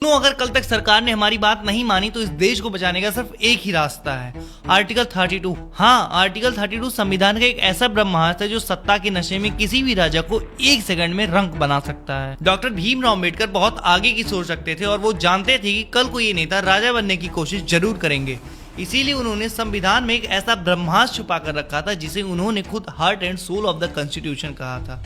अगर कल तक सरकार ने हमारी बात नहीं मानी तो इस देश को बचाने का सिर्फ एक ही रास्ता है, आर्टिकल 32। हाँ, आर्टिकल 32 संविधान का एक ऐसा ब्रह्मास्त्र है जो सत्ता के नशे में किसी भी राजा को एक सेकंड में रंक बना सकता है। डॉक्टर भीमराव अम्बेडकर बहुत आगे की सोच रखते थे और वो जानते थे कि कल को ये नेता राजा बनने की कोशिश जरूर करेंगे। इसीलिए उन्होंने संविधान में एक ऐसा ब्रह्मास्त्र छुपा कर रखा था जिसे उन्होंने खुद heart and soul of the constitution कहा था,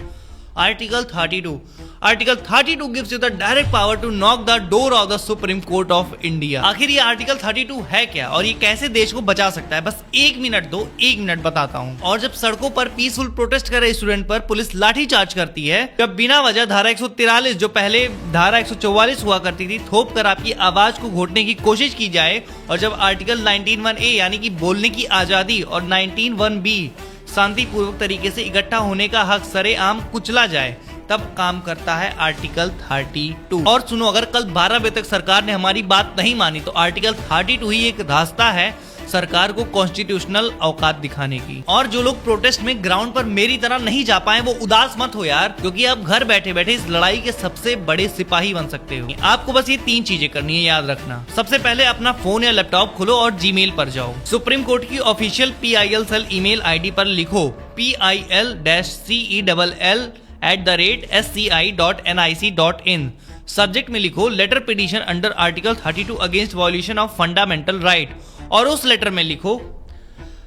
article 32। Article 32 gives you the direct power to knock the door of the Supreme Court of India। आखिर ये आर्टिकल 32 है क्या और ये कैसे देश को बचा सकता है? बस एक मिनट दो, एक मिनट बताता हूँ। और जब सड़कों पर पीसफुल प्रोटेस्ट कर रहे स्टूडेंट पर पुलिस लाठी चार्ज करती है, जब बिना वजह धारा 143 जो पहले धारा 144 हुआ करती थी थोप कर आपकी आवाज को घोटने की कोशिश की जाए, और जब आर्टिकल 19(1)(a) यानी कि बोलने की आजादी और 19(1)(b) शांतिपूर्वक तरीके से इकट्ठा होने का हक सरेआम कुचला जाए, तब काम करता है आर्टिकल 32। और सुनो, अगर कल 12 बजे तक सरकार ने हमारी बात नहीं मानी तो आर्टिकल 32 ही एक रास्ता है सरकार को कॉन्स्टिट्यूशनल औकात दिखाने की। और जो लोग प्रोटेस्ट में ग्राउंड पर मेरी तरह नहीं जा पाए वो उदास मत हो यार, क्योंकि आप घर बैठे बैठे इस लड़ाई के सबसे बड़े सिपाही बन सकते हो। आपको बस ये 3 चीजें करनी है, याद रखना। सबसे पहले अपना फोन या लैपटॉप खोलो और जीमेल पर जाओ। सुप्रीम कोर्ट की official PIL cell email ID पर लिखो PIL-CELL@sci.nic.in। सब्जेक्ट में लिखो letter petition under article 32 against violation of fundamental right, और उस लेटर में लिखो,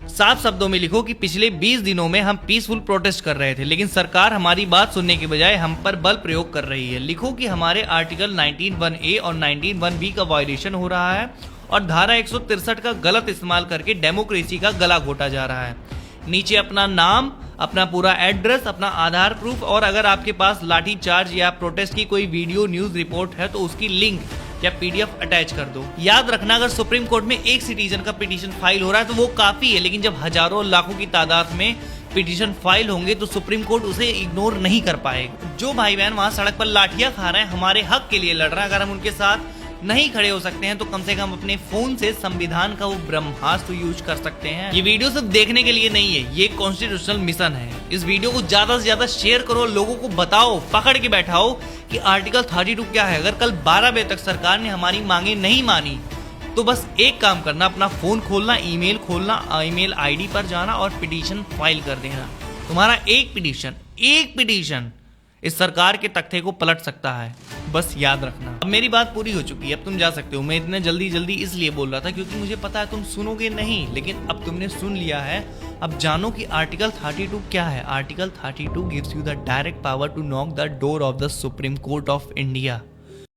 साफ शब्दों में लिखो कि पिछले 20 दिनों में हम पीसफुल प्रोटेस्ट कर रहे थे, लेकिन सरकार हमारी बात सुनने के बजाय हम पर बल प्रयोग कर रही है। लिखो कि हमारे आर्टिकल 19(1)(a) और 19(1)(b) का वायलेशन हो रहा है और धारा 163 का गलत इस्तेमाल करके डेमोक्रेसी का गला घोटा जा रहा है। नीचे अपना नाम, अपना पूरा एड्रेस, अपना आधार प्रूफ, और अगर आपके पास लाठी चार्ज या प्रोटेस्ट की कोई वीडियो न्यूज रिपोर्ट है तो उसकी लिंक या PDF अटैच कर दो। याद रखना, अगर सुप्रीम कोर्ट में एक सिटीजन का पिटीशन फाइल हो रहा है तो वो काफी है, लेकिन जब हजारों लाखों की तादाद में पिटीशन फाइल होंगे तो सुप्रीम कोर्ट उसे इग्नोर नहीं कर पाएगा। जो भाई बहन वहां सड़क पर लाठियां खा रहे हैं, हमारे हक के लिए लड़ रहे हैं, अगर हम उनके साथ नहीं खड़े हो सकते हैं तो कम से कम अपने फोन से संविधान का वो ब्रह्मास्त्र यूज कर सकते हैं। ये वीडियो सिर्फ देखने के लिए नहीं है, ये कॉन्स्टिट्यूशनल मिशन है। इस वीडियो को ज्यादा से ज्यादा शेयर करो, लोगों को बताओ, पकड़ के बैठाओ कि आर्टिकल 32 क्या है। अगर कल 12 बजे तक सरकार ने हमारी मांगे नहीं मानी तो बस एक काम करना, अपना फोन खोलना, ईमेल खोलना, ईमेल ID पर जाना और पिटीशन फाइल कर देना। तुम्हारा एक पिटीशन इस सरकार के तख्ते को पलट सकता है, बस याद रखना। अब मेरी बात पूरी हो चुकी है, अब तुम जा सकते हो। मैं इतने जल्दी इसलिए बोल रहा था क्योंकि मुझे पता है तुम सुनोगे नहीं, लेकिन अब तुमने सुन लिया है। अब जानो कि आर्टिकल 32 क्या है। Article 32 gives you the direct power to knock the door of the Supreme Court of India.